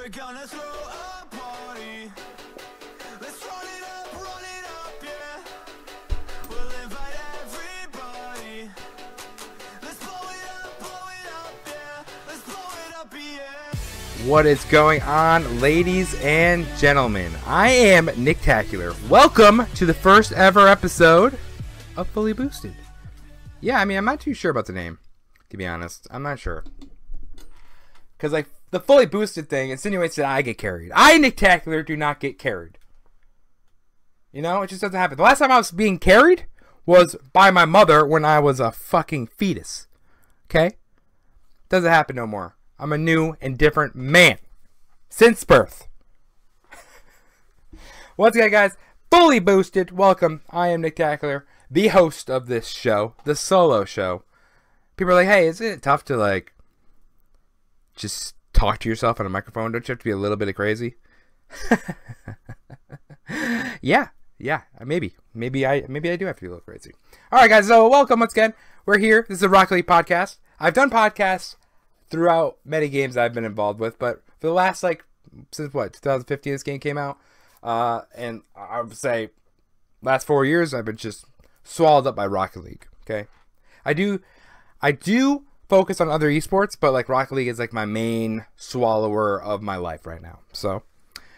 We're gonna throw a party. Let's run it up, yeah. We'll invite everybody. Let's blow it up, yeah. Let's blow it up, yeah. What is going on, ladies and gentlemen? I am Nicktacular. Welcome to the first ever episode of Fully Boosted. Yeah, I mean, I'm not too sure about the name, to be honest. I'm not sure. Because, like, the Fully Boosted thing insinuates that I get carried. I, Nicktacular, do not get carried. You know, it just doesn't happen. The last time I was being carried was by my mother when I was a fucking fetus. Okay? Doesn't happen no more. I'm a new and different man. Since birth. Once again, guys, Fully Boosted. Welcome. I am Nicktacular, the host of this show, the solo show. People are like, hey, isn't it tough to, like, just talk to yourself on a microphone? Don't you have to be a little bit of crazy? Yeah, maybe I do have to be a little crazy. All right, guys, so welcome once again. We're here. This is a Rocket League podcast. I've done podcasts throughout many games I've been involved with, but for the last, like, since what, 2015 this game came out, and I would say last 4 years I've been just swallowed up by Rocket League. Okay, I do focus on other esports, but like Rocket League is like my main swallower of my life right now. So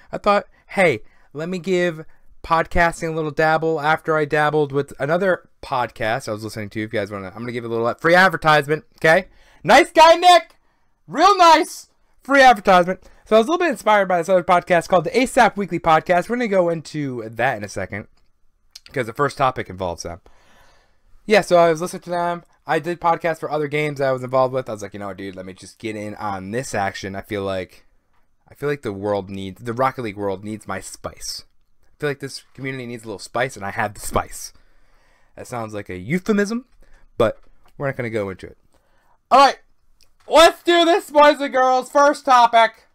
I thought, hey, let me give podcasting a little dabble after I dabbled with another podcast I was listening to. If you guys want to, I'm going to give a little free advertisement. Okay. Nice guy, Nick. Real nice. Free advertisement. So I was a little bit inspired by this other podcast called the ASAP Weekly Podcast. We're going to go into that in a second because the first topic involves them. Yeah, so I was listening to them. I did podcasts for other games that I was involved with. I was like, you know what, dude, let me just get in on this action. I feel like the Rocket League world needs my spice. I feel like this community needs a little spice, and I have the spice. That sounds like a euphemism, but we're not going to go into it. All right, let's do this, boys and girls. First topic.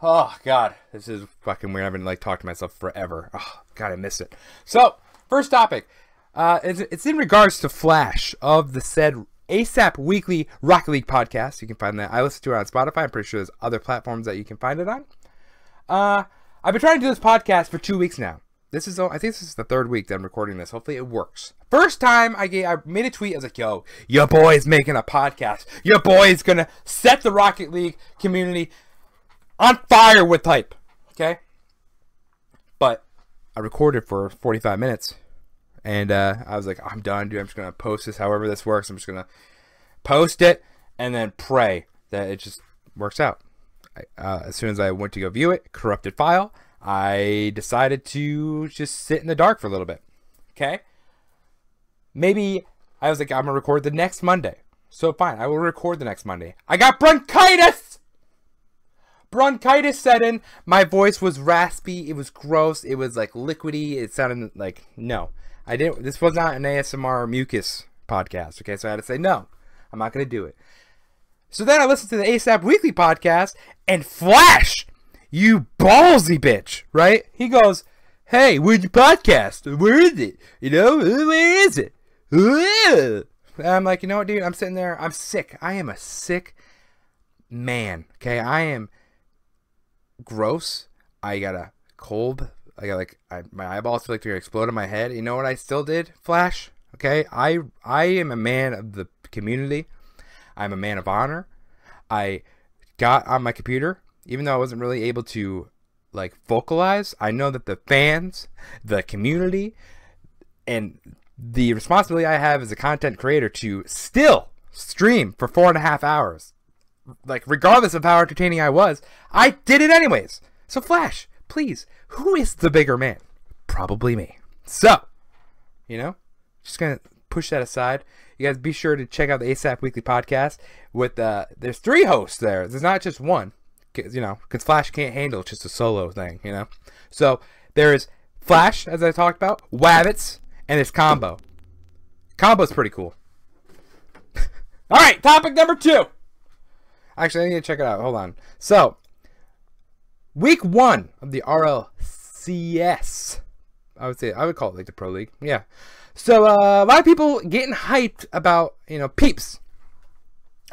Oh, God, this is fucking weird. I've been, like, talking to myself forever. Oh, God, I missed it. So, first topic. It's in regards to Flash of the said ASAP Weekly Rocket League podcast. You can find that. I listen to it on Spotify. I'm pretty sure there's other platforms that you can find it on. I've been trying to do this podcast for 2 weeks now. I think this is the third week that I'm recording this. Hopefully it works. First time I made a tweet. I was like, yo, your boy's making a podcast. Your boy's going to set the Rocket League community on fire with hype. Okay? But I recorded for 45 minutes. And I was like, I'm done, dude. I'm just going to post this however this works. I'm just going to post it and then pray that it just works out. As soon as I went to go view it, corrupted file, I decided to just sit in the dark for a little bit. Okay? Maybe I was like, I'm going to record the next Monday. So fine, I will record the next Monday. I got bronchitis! Bronchitis set in. My voice was raspy. It was gross. It was like liquidy. It sounded like, no. This was not an ASMR mucus podcast, okay? So I had to say, no, I'm not going to do it. So then I listened to the ASAP Weekly podcast, and Flash, you ballsy bitch, right? He goes, hey, where's your podcast? Where is it? You know, where is it? And I'm like, you know what, dude? I'm sitting there. I'm sick. I am a sick man, okay? I am gross. I got a cold. I got my eyeballs feel like they're gonna explode in my head. You know what I still did, Flash? Okay, I am a man of the community. I'm a man of honor. I got on my computer, even though I wasn't really able to like vocalize. I know that the fans, the community, and the responsibility I have as a content creator to still stream for 4.5 hours, like regardless of how entertaining I was, I did it anyways. So Flash, please, who is the bigger man? Probably me. So, you know, just going to push that aside. You guys be sure to check out the ASAP Weekly podcast with, there's 3 hosts there. There's not just one, you know, because Flash can't handle just a solo thing, you know. So, there's Flash, as I talked about, Wabbits, and there's Combo. Combo's pretty cool. All right, topic number 2. Actually, I need to check it out. Hold on. So, Week 1 of the RLCS. I would call it like the Pro League. Yeah. So a lot of people getting hyped about, you know, Peeps.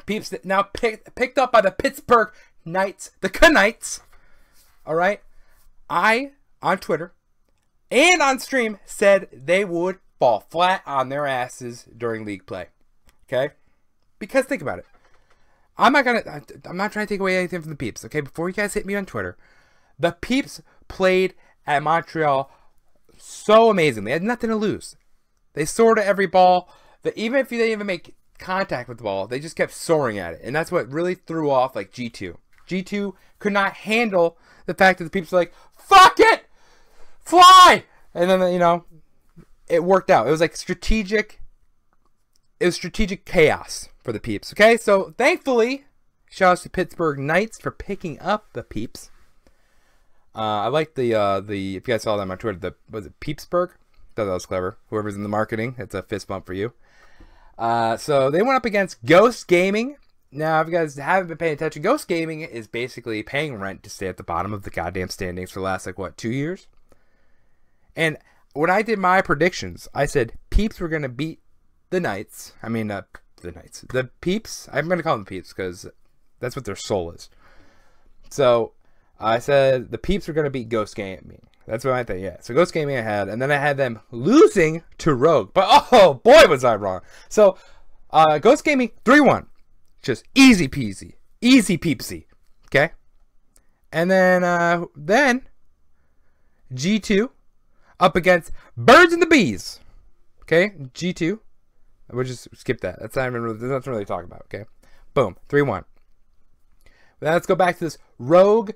Peeps that now picked up by the Pittsburgh Knights, the Knights. all right, I, on Twitter and on stream, said they would fall flat on their asses during league play. Okay? Because think about it. I'm not trying to take away anything from the Peeps. Okay? Before you guys hit me on Twitter, the Peeps played at Montreal so amazing. They had nothing to lose. They soared at every ball. Even if they didn't even make contact with the ball, they just kept soaring at it. And that's what really threw off like G2. G2 could not handle the fact that the Peeps were like, fuck it! Fly! And then, you know, it worked out. It was like strategic chaos for the Peeps. Okay, so thankfully, shout out to Pittsburgh Knights for picking up the Peeps. I like the if you guys saw them on Twitter, was it Peepsburg? Thought that was clever. Whoever's in the marketing, it's a fist bump for you. So they went up against Ghost Gaming. Now, if you guys haven't been paying attention, Ghost Gaming is basically paying rent to stay at the bottom of the goddamn standings for the last, like, what, 2 years? And when I did my predictions, I said Peeps were going to beat the Knights. I mean, the Knights. The Peeps. I'm going to call them Peeps because that's what their soul is. So, I said the Peeps were going to beat Ghost Gaming. That's what I thought, yeah. So, Ghost Gaming I had, and then I had them losing to Rogue. But, oh, boy, was I wrong. So, Ghost Gaming, 3-1. Just easy peasy. Easy peepsy. Okay? And then G2 up against Birds and the Bees. Okay? G2. We'll just skip that. That's not really talking about. Okay? Boom. 3-1. Now let's go back to this Rogue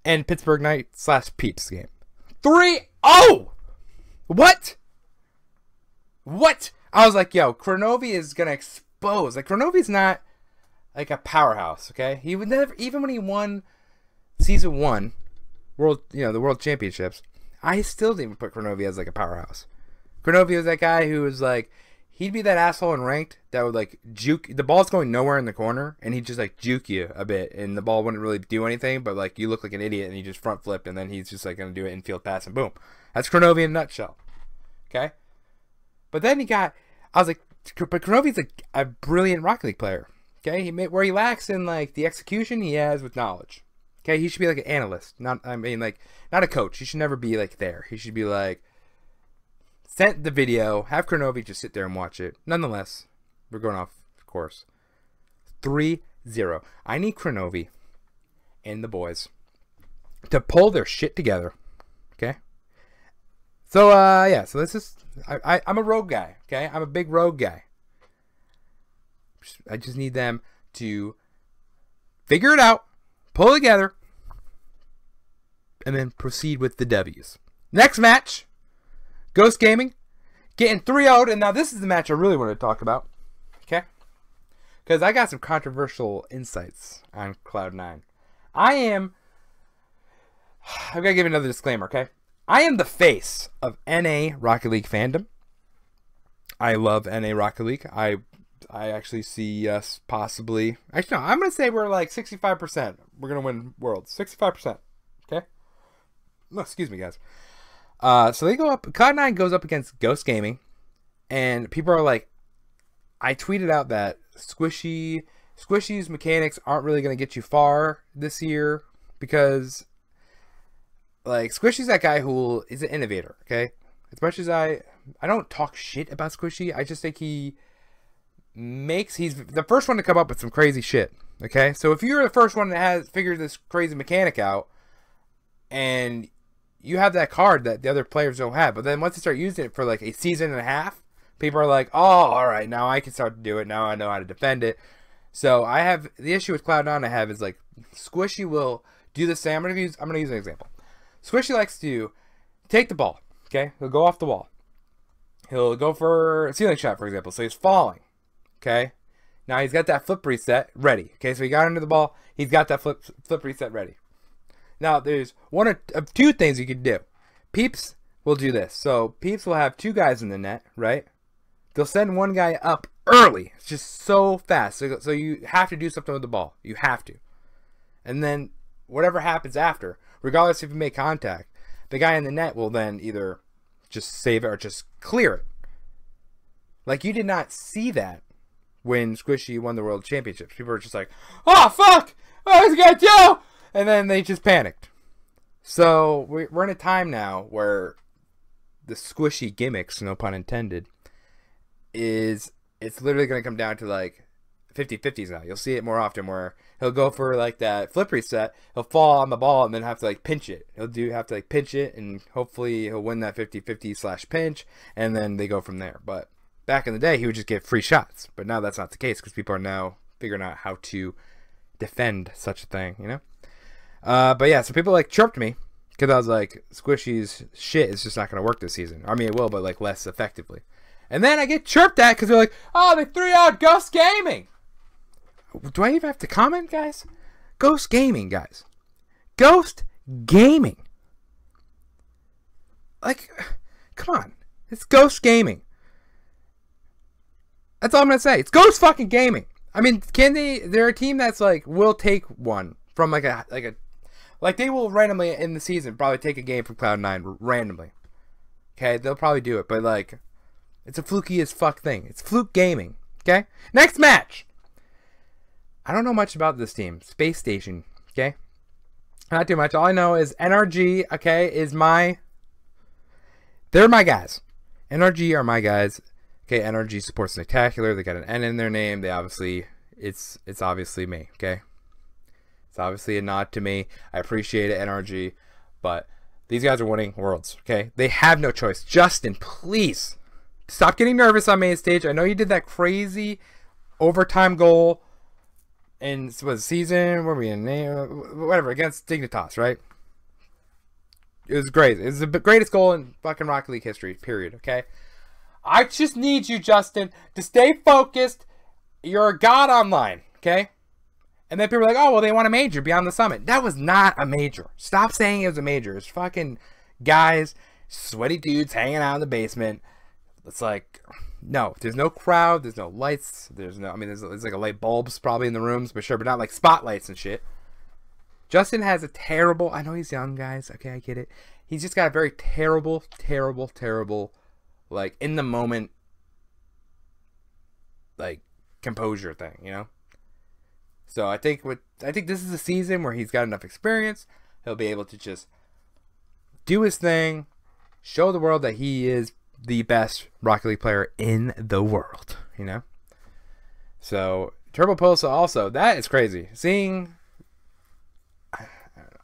and Pittsburgh Knight / Peeps game. 3-0! What? What? I was like, yo, Kronovi is going to explode. Like, Kronovi's not like a powerhouse, okay? He would never, even when he won season 1, the world championships, I still didn't even put Kronovi as like a powerhouse. Kronovi was that guy who was like, he'd be that asshole in ranked that would like juke, the ball's going nowhere in the corner, and he'd just like juke you a bit, and the ball wouldn't really do anything, but like you look like an idiot, and he just front flipped, and then he's just like going to do it infield pass, and boom. That's Kronovi in a nutshell, okay? But then I was like, but Kronovi's a brilliant Rocket League player. Okay, where he lacks in like the execution, he has with knowledge. Okay, he should be like an analyst, not a coach. He should never be like there. He should be like, send the video, have Kronovi just sit there and watch it. Nonetheless, we're going off course. 3-0. I need Kronovi and the boys to pull their shit together. Okay. So yeah, so this is I'm a rogue guy, okay? I'm a big rogue guy. I just need them to figure it out, pull together, and then proceed with the W's. Next match, Ghost Gaming getting 3-0'd, and now this is the match I really want to talk about, okay? Because I got some controversial insights on Cloud9. I've got to give another disclaimer, okay? I am the face of NA Rocket League fandom. I love NA Rocket League. I actually see us possibly... Actually, no, I'm going to say we're like 65%. We're going to win Worlds. 65%. Okay? Oh, excuse me, guys. So they go up... Cloud9 goes up against Ghost Gaming. And people are like... I tweeted out that Squishy's mechanics aren't really going to get you far this year. Because... like, Squishy's that guy who is an innovator, okay? As much as I don't talk shit about Squishy, I just think he's the first one to come up with some crazy shit, okay? So if you're the first one that has figured this crazy mechanic out, and you have that card that the other players don't have, but then once they start using it for like a season and a half, people are like, oh, all right, now I can start to do it. Now I know how to defend it. So I have, the issue with Cloud9 I have is like, Squishy will do the same. I'm going to use an example. Squishy likes to take the ball, okay? He'll go off the wall. He'll go for a ceiling shot, for example. So he's falling, okay? Now he's got that flip reset ready, okay? So he got under the ball. He's got that flip reset ready. Now there's one of two things you can do. Peeps will do this. So Peeps will have two guys in the net, right? They'll send one guy up early. It's just so fast. So you have to do something with the ball. You have to. And then whatever happens after, regardless if you make contact, the guy in the net will then either just save it or just clear it. Like, you did not see that when Squishy won the World Championships. People were just like, oh, fuck! What is he going to do? And then they just panicked. So we're in a time now where the squishy gimmicks, no pun intended, it's literally going to come down to like 50-50s now. You'll see it more often where he'll go for like that flip reset, he'll fall on the ball and then have to like pinch it. He'll have to like pinch it, and hopefully he'll win that 50-50 / pinch, and then they go from there. But back in the day, he would just get free shots. But now that's not the case because people are now figuring out how to defend such a thing, you know? But yeah, so people like chirped me because I was like, Squishy's shit is just not going to work this season. I mean, it will, but like less effectively. And then I get chirped at because they're like, oh, they threw out Ghost Gaming. Do I even have to comment, guys? Ghost Gaming, guys. Ghost Gaming. Like, come on. It's Ghost Gaming. That's all I'm going to say. It's Ghost fucking Gaming. I mean, they're a team that's like, will take one from like they will randomly in the season probably take a game from Cloud9 randomly. Okay, they'll probably do it, but like, it's a fluky as fuck thing. It's fluke gaming. Okay, next match. I don't know much about this team. Space Station. Okay, not too much. All I know is NRG. Okay, they're my guys. NRG are my guys. Okay, NRG supports Nicktacular. They got an N in their name. They obviously, it's obviously me. Okay, it's obviously a nod to me. I appreciate it, NRG, but these guys are winning worlds. Okay, they have no choice. Justin, please stop getting nervous on main stage. I know you did that crazy overtime goal in season, where we in, whatever, against Dignitas, right? It was great. It was the greatest goal in fucking Rocket League history, period, okay? I just need you, Justin, to stay focused. You're a god online, okay? And then people are like, oh, well, they want a major beyond the summit. That was not a major. Stop saying it was a major. It's fucking guys, sweaty dudes hanging out in the basement. It's like, no, there's no crowd, there's no lights, there's like a light bulbs probably in the rooms, but sure, but not like spotlights and shit. Justin has a terrible, I know he's young, guys, okay, I get it. He's just got a very terrible, like, in the moment, like, composure thing, you know? So I think this is a season where he's got enough experience, he'll be able to just do his thing, show the world that he is the best Rocket League player in the world, you know? So, Turbo Pulsa also, that is crazy. Seeing,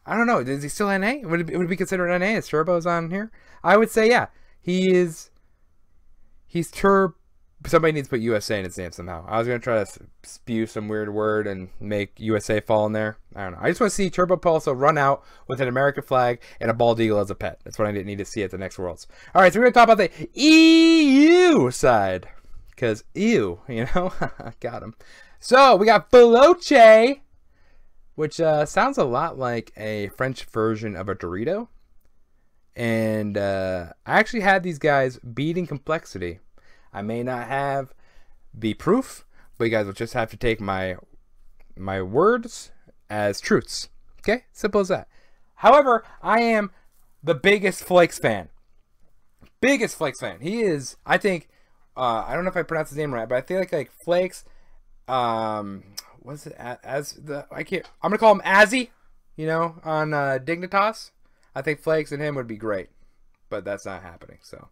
I don't know, is he still NA? Would it be considered NA as Turbo's on here? I would say, yeah. He's somebody needs to put USA in his name somehow. I was going to try to spew some weird word and make USA fall in there. I don't know. I just want to see Turbo Pulso run out with an American flag and a bald eagle as a pet. That's what I need to see at the next Worlds. All right, so we're going to talk about the EU side. Because ew, you know? Got him. So, we got Veloce, which sounds a lot like a French version of a Dorito. And I actually had these guys beating Complexity. I may not have the proof, but you guys will just have to take my words as truths. Okay? Simple as that. However, I am the biggest Flakes fan. Biggest Flakes fan. He is, I think, I don't know if I pronounced his name right, but I feel like Flakes, what's it, I'm going to call him Azzy, you know, on Dignitas. I think Flakes and him would be great, but that's not happening, so.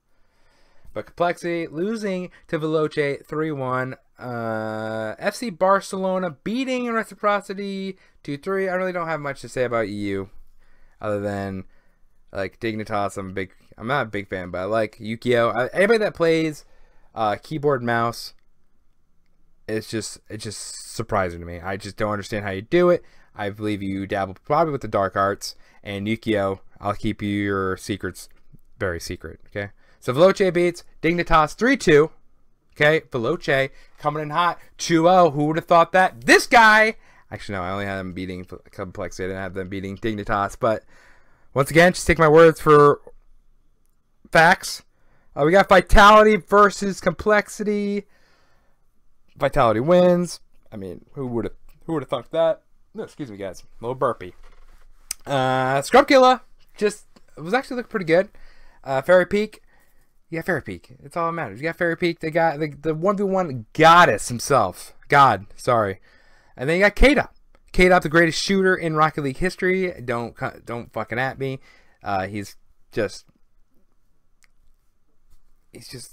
But Complexity losing to Veloce 3-1. FC Barcelona beating Reciprocity 2-3. I really don't have much to say about EU other than like Dignitas. I'm not a big fan, but I like Yukio. Anybody that plays keyboard mouse, it's just surprising to me. I just don't understand how you do it. I believe you dabble probably with the dark arts, and Yukio, I'll keep you your secrets very secret, okay? So Veloce beats Dignitas 3-2. Okay, Veloce coming in hot. 2-0. Who would have thought that? This guy. Actually, no, I only had them beating Complexity. I didn't have them beating Dignitas. But once again, just take my words for facts. We got Vitality versus Complexity. Vitality wins. I mean, who would have thought that? No, excuse me, guys. A little burpee. Scrubkilla was actually looking pretty good. Fairy Peak. You got Fairy Peak. It's all that matters. You got Fairy Peak. They got the 1v1 goddess himself. God, sorry. And then you got K-Dot. K-Dot, the greatest shooter in Rocket League history. Don't fucking at me. He's just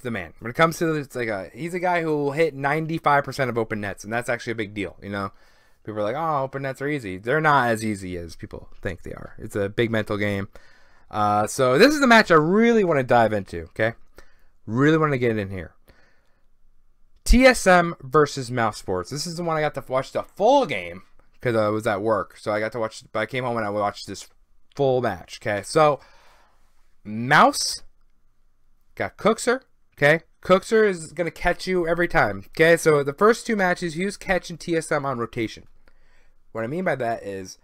the man. When it comes to this, he's a guy who will hit 95% of open nets, and that's actually a big deal. You know, people are like, "Oh, open nets are easy." They're not as easy as people think they are. It's a big mental game. So this is the match I really want to dive into. Okay, really want to get in here. TSM versus Mouse Sports. This is the one I got to watch the full game because I was at work, so I got to watch. But I came home and I watched this full match. Okay, so Mouse got Cookser. Okay, Cookser is gonna catch you every time. Okay, so the first two matches he was catching TSM on rotation. What I mean by that is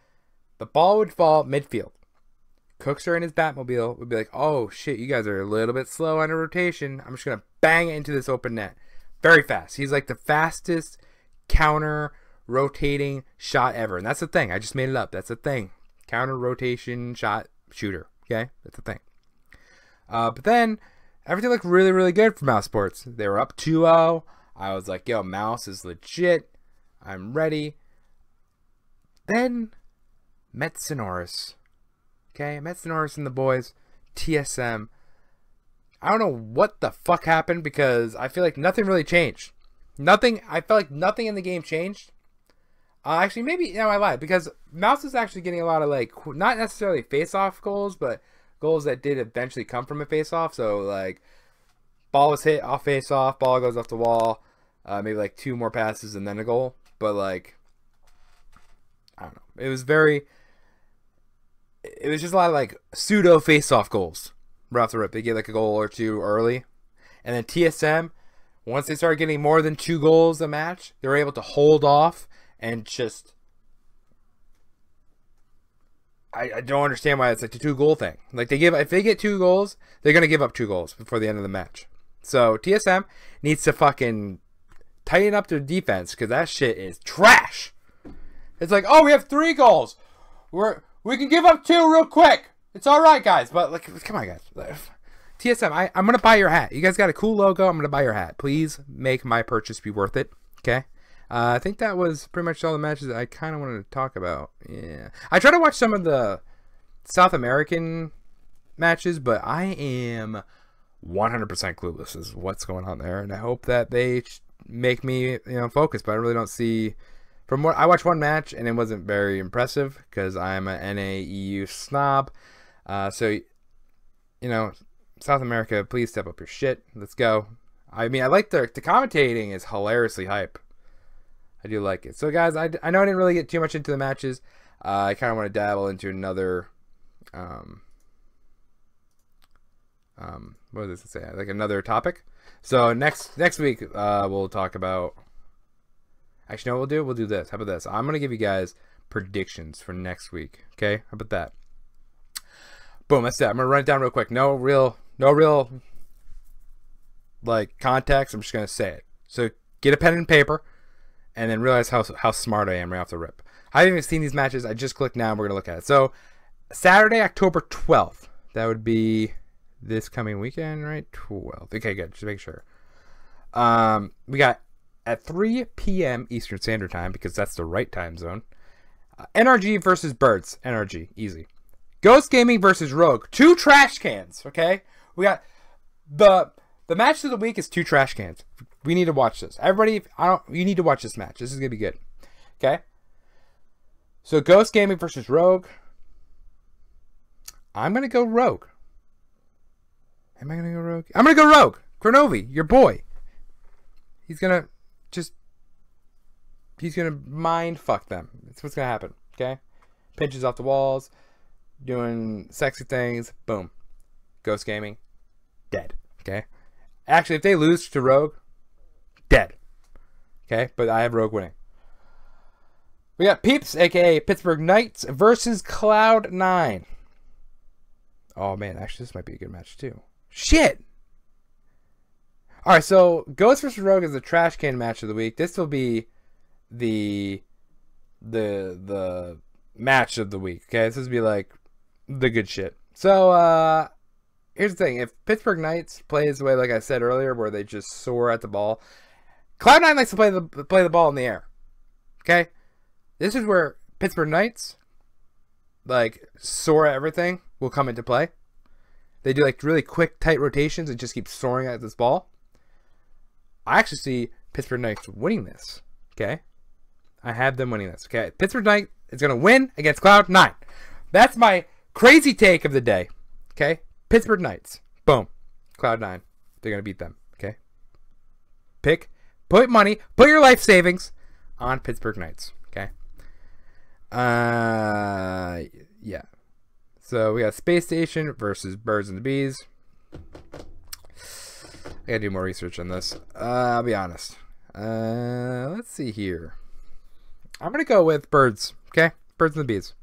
the ball would fall midfield. Cookser in his Batmobile would be like, "Oh shit, you guys are a little bit slow on a rotation. I'm just gonna bang it into this open net." Very fast. He's like the fastest counter rotating shot ever. And that's the thing. I just made it up. That's the thing. Counter rotation shot shooter. Okay? That's the thing. But then everything looked really, really good for Mouse Sports. They were up 2-0. I was like, yo, Mouse is legit. I'm ready. Then Metsonoris. Okay? Metsonoris and the boys. TSM. I don't know what the fuck happened because I feel like nothing really changed. I felt like nothing in the game changed. Actually, maybe, I lied because Mouse is actually getting a lot of not necessarily face-off goals, but goals that did eventually come from a face-off. So ball was hit off face-off, ball goes off the wall, maybe 2 more passes and then a goal. But I don't know. It was just a lot of pseudo face-off goals. Right off the rip, they get a goal or two early, and then TSM, once they started getting more than 2 goals a match, they were able to hold off and just. I don't understand why it's the 2-goal thing. If they get 2 goals, they're gonna give up 2 goals before the end of the match. So TSM needs to fucking tighten up their defense because that shit is trash. It's oh, we have 3 goals. We can give up 2 real quick. It's all right, guys, but come on, guys. TSM, I'm gonna buy your hat. You guys got a cool logo. I'm gonna buy your hat. Please make my purchase be worth it. Okay. I think that was pretty much all the matches that I kind of wanted to talk about. Yeah, I tried to watch some of the South American matches, but I am 100% clueless as what's going on there, and I hope that they make me focus. But I really don't see. From what I watched one match, and it wasn't very impressive because I'm an NAEU snob. So, South America, please step up your shit. Let's go. I mean, I like the commentating is hilariously hype. I do like it. So, guys, I know I didn't really get too much into the matches. I kind of want to dabble into another, what does it say? Another topic. So, next week, we'll talk about. Actually, you know what we'll do? We'll do this. How about this? I'm going to give you guys predictions for next week. Okay? How about that? Boom, that's it. I'm going to run it down real quick. No real context. I'm just going to say it. So get a pen and paper and then realize how smart I am right off the rip. I haven't even seen these matches. I just clicked now and we're going to look at it. So Saturday, October 12th. That would be this coming weekend, right? 12th. Okay, good. Just make sure. We got at 3 p.m. Eastern Standard Time because that's the right time zone. NRG versus Birds. NRG. Easy. Ghost Gaming versus Rogue. 2 trash cans, okay? We got the match of the week is 2 trash cans. We need to watch this. Everybody, you need to watch this match. This is going to be good. Okay? So Ghost Gaming versus Rogue. I'm going to go Rogue. Am I going to go Rogue? I'm going to go Rogue. Cronovi, your boy. He's going to mind fuck them. That's what's going to happen, okay? Pinches off the walls. Doing sexy things, boom. Ghost Gaming, dead. Okay? Actually, if they lose to Rogue, dead. Okay? But I have Rogue winning. We got Peeps, aka Pittsburgh Knights, versus Cloud9. Oh man, actually this might be a good match too. Shit! Alright, so Ghost versus Rogue is the trash can match of the week. This will be the match of the week. Okay? This will be the good shit. So, here's the thing. If Pittsburgh Knights plays the way, like I said earlier, where they just soar at the ball, Cloud9 likes to play the ball in the air. Okay? This is where Pittsburgh Knights, like, soar at everything will come into play. They do, like, really quick, tight rotations and just keep soaring at this ball. I actually see Pittsburgh Knights winning this, okay? I have them winning this, okay? Pittsburgh Knight is going to win against Cloud9. That's my crazy take of the day, okay? Pittsburgh Knights. Boom. Cloud9. They're going to beat them, okay? Put money, put your life savings on Pittsburgh Knights, okay? Yeah. So we got Space Station versus Birds and the Bees. I gotta do more research on this. I'll be honest. Let's see here. I'm gonna go with Birds, okay? Birds and the Bees.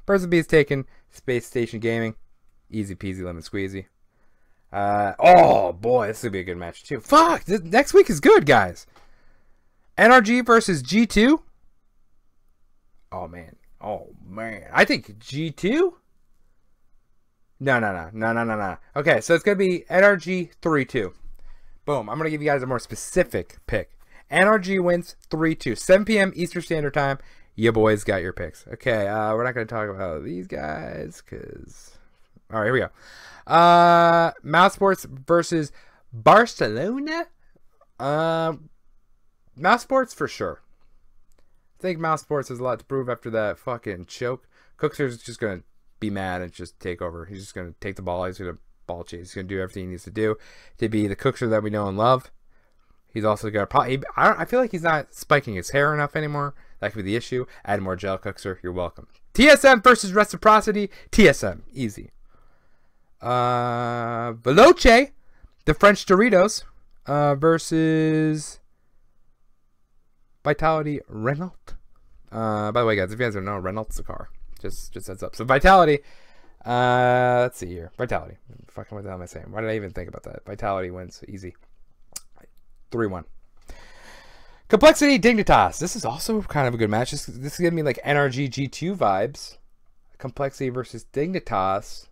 Birds and the Bees taking Space Station Gaming. Easy peasy lemon squeezy. Oh boy, this would be a good match too. Fuck, next week is good, guys. NRG versus G2. Oh man. I think G2. No. Okay, so it's gonna be NRG 3-2. Boom. I'm gonna give you guys a more specific pick. NRG wins 3-2. 7 p.m. Eastern Standard Time. You boys got your picks. Okay, we're not gonna talk about these guys because. All right, here we go. Mouse Sports versus Barcelona. Mouse Sports for sure. I think Mouse Sports has a lot to prove after that fucking choke. Cookster's just gonna be mad and just take over. He's just gonna take the ball. He's gonna ball chase. He's gonna do everything he needs to do to be the Cookster that we know and love. He's also gonna probably. I feel like he's not spiking his hair enough anymore. That could be the issue. Add more gel, Cookster. You're welcome. TSM versus Reciprocity. TSM, easy. Veloce, the French Doritos, versus Vitality Renault. By the way, guys, if you guys don't know, Renault's the car. Just heads up. So Vitality, let's see here. Vitality. Fucking what the hell am I saying? Why did I even think about that? Vitality wins easy. 3-1. Complexity Dignitas. This is also kind of a good match. This is giving me like NRG G2 vibes. Complexity versus Dignitas.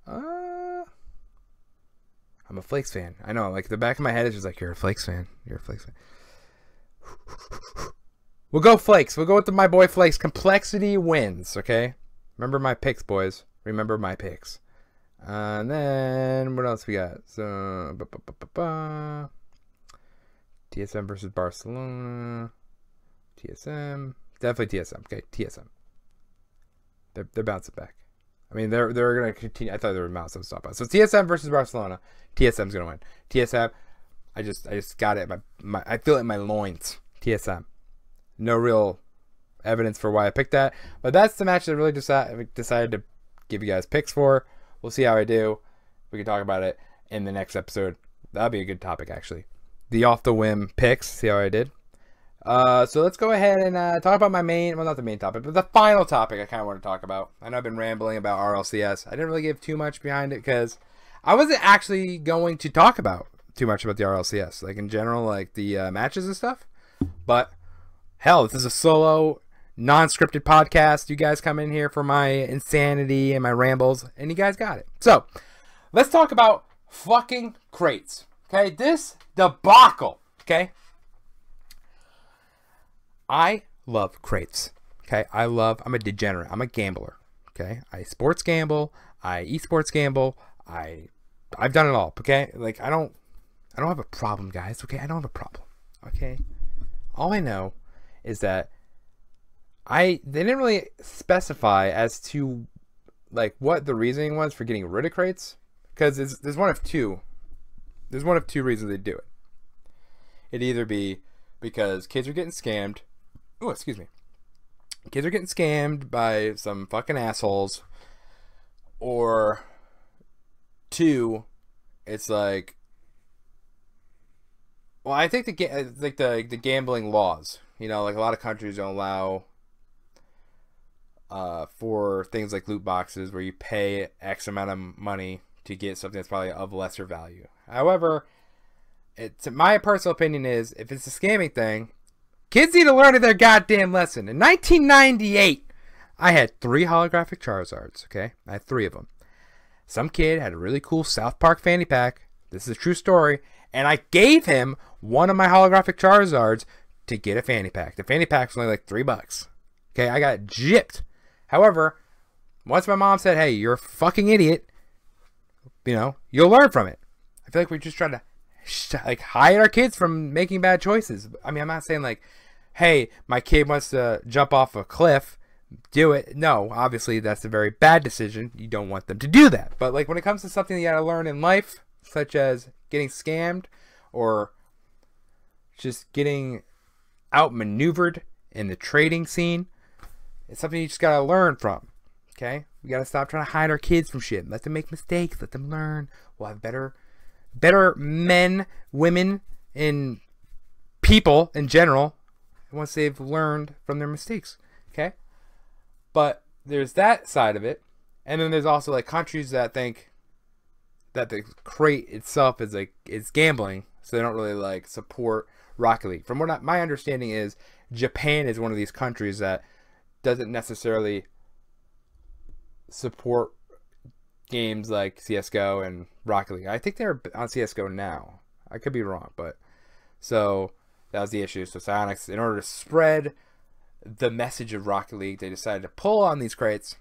I'm a Flakes fan. I know, like the back of my head is just like, you're a Flakes fan. You're a Flakes fan. We'll go Flakes. We'll go with my boy Flakes. Complexity wins, okay? Remember my picks, boys. Remember my picks. And then, what else we got? So, TSM versus Barcelona. TSM. Definitely TSM. Okay, TSM. They're bouncing back. I mean, they're going to continue. I thought they were mouse and stuff. So TSM versus Barcelona. TSM's going to win. TSM, I just got it. I feel it in my loins. TSM. No real evidence for why I picked that. But that's the match that I really decided to give you guys picks for. We'll see how I do. We can talk about it in the next episode. That'll be a good topic, actually. The off-the-whim picks. See how I did. So let's go ahead and talk about my main, well, not the main topic, but the final topic I kind of want to talk about. I know I've been rambling about RLCS. I didn't really give too much behind it because I wasn't actually going to talk about too much about the RLCS, like in general, like the matches and stuff. But hell, this is a solo, non-scripted podcast. You guys come in here for my insanity and my rambles, and you guys got it. So let's talk about fucking crates. Okay, this debacle. Okay. I love crates. Okay, I'm a degenerate. I'm a gambler. Okay, I sports gamble. I esports gamble. I've done it all. Okay, like I don't have a problem, guys. Okay, I don't have a problem. Okay, all I know is that they didn't really specify as to like what the reasoning was for getting rid of crates, because there's one of two. There's one of two reasons they do it. It'd either be because kids are getting scammed. Oh, excuse me. Kids are getting scammed by some fucking assholes. Or two, it's like, well, I think the gambling laws. You know, like a lot of countries don't allow for things like loot boxes where you pay X amount of money to get something that's probably of lesser value. However, my personal opinion is if it's a scamming thing, kids need to learn their goddamn lesson. In 1998, I had 3 holographic Charizards, okay? I had 3 of them. Some kid had a really cool South Park fanny pack. This is a true story. And I gave him one of my holographic Charizards to get a fanny pack. The fanny pack was only like $3. Okay, I got gypped. However, once my mom said, hey, you're a fucking idiot, you'll learn from it. I feel like we're just trying to hide our kids from making bad choices. I mean, I'm not saying like, hey, my kid wants to jump off a cliff, do it. No, obviously that's a very bad decision. You don't want them to do that. But like when it comes to something you gotta learn in life, such as getting scammed or just getting outmaneuvered in the trading scene, it's something you just gotta learn from. Okay? We gotta stop trying to hide our kids from shit. Let them make mistakes. Let them learn. We'll have better men, women, and people in general once they've learned from their mistakes. Okay? But there's that side of it. And then there's also like countries that think that the crate itself is gambling, so they don't really like support Rocket League. From what my understanding is, Japan is one of these countries that doesn't necessarily support games like CSGO and Rocket League. I think they're on CSGO now. I could be wrong, but so that was the issue. So Psyonix, in order to spread the message of Rocket League, they decided to pull on these crates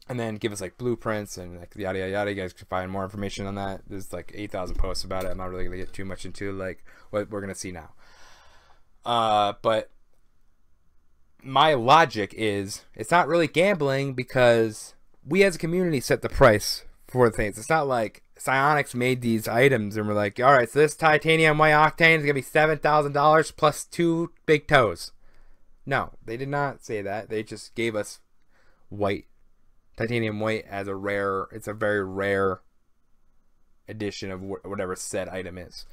and then give us like blueprints and like yada yada yada. You guys can find more information on that. There's like 8,000 posts about it. I'm not really gonna get too much into like what we're gonna see now. But my logic is it's not really gambling because we as a community set the price for the things. It's not like Psyonix made these items and we're like, all right, so this titanium white octane is gonna be $7,000 plus 2 big toes. No, they did not say that. They just gave us white, titanium white as a rare. It's a very rare edition of whatever said item is.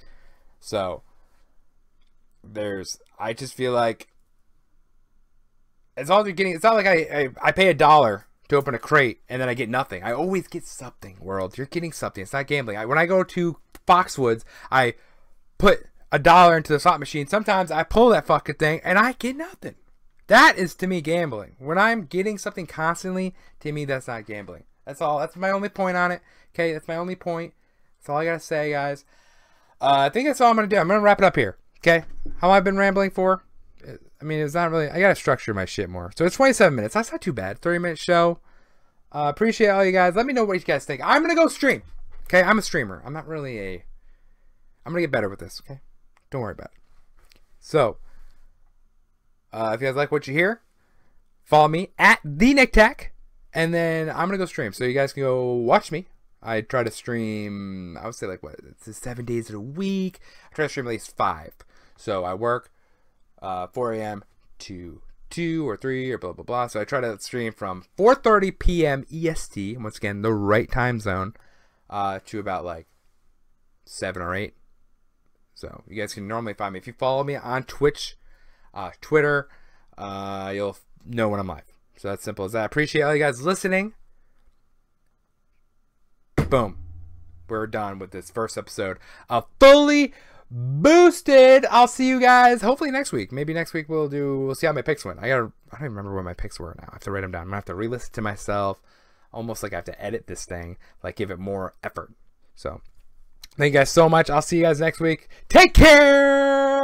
So I just feel like as long as you're getting, it's not like I pay $1 to open a crate and then I get nothing. I always get something, world. You're getting something. It's not gambling. When I go to Foxwoods, I put $1 into the slot machine. Sometimes I pull that fucking thing and I get nothing. That is to me gambling. When I'm getting something constantly, to me that's not gambling. That's all. That's my only point on it. Okay, that's my only point. That's all I gotta say, guys. I think that's all I'm gonna do. I'm gonna wrap it up here. Okay, how long I've been rambling for? I mean, it's not really. I gotta structure my shit more. So it's 27 minutes. That's not too bad. 30-minute show. Appreciate all you guys. Let me know what you guys think. I'm gonna go stream. Okay, I'm a streamer. I'm not really a. I'm gonna get better with this. Okay. Don't worry about it. So, if you guys like what you hear, follow me at the Nicktac, and then I'm gonna go stream. So you guys can go watch me. I try to stream. I would say like what? It's 7 days a week. I try to stream at least 5. So I work 4 a.m. to 2 or 3 or blah blah blah. So I try to stream from 4:30 p.m. EST. Once again, the right time zone, to about like 7 or 8. So you guys can normally find me. If you follow me on Twitch, Twitter, you'll know when I'm live. So that's simple as that. I appreciate all you guys listening. Boom. We're done with this first episode of Fully Boosted. I'll see you guys hopefully next week. Maybe next week we'll see how my picks went. I don't even remember what my picks were now. I have to write them down. I'm gonna have to re-listen to myself. Almost like I have to edit this thing, like give it more effort. So thank you guys so much. I'll see you guys next week. Take care.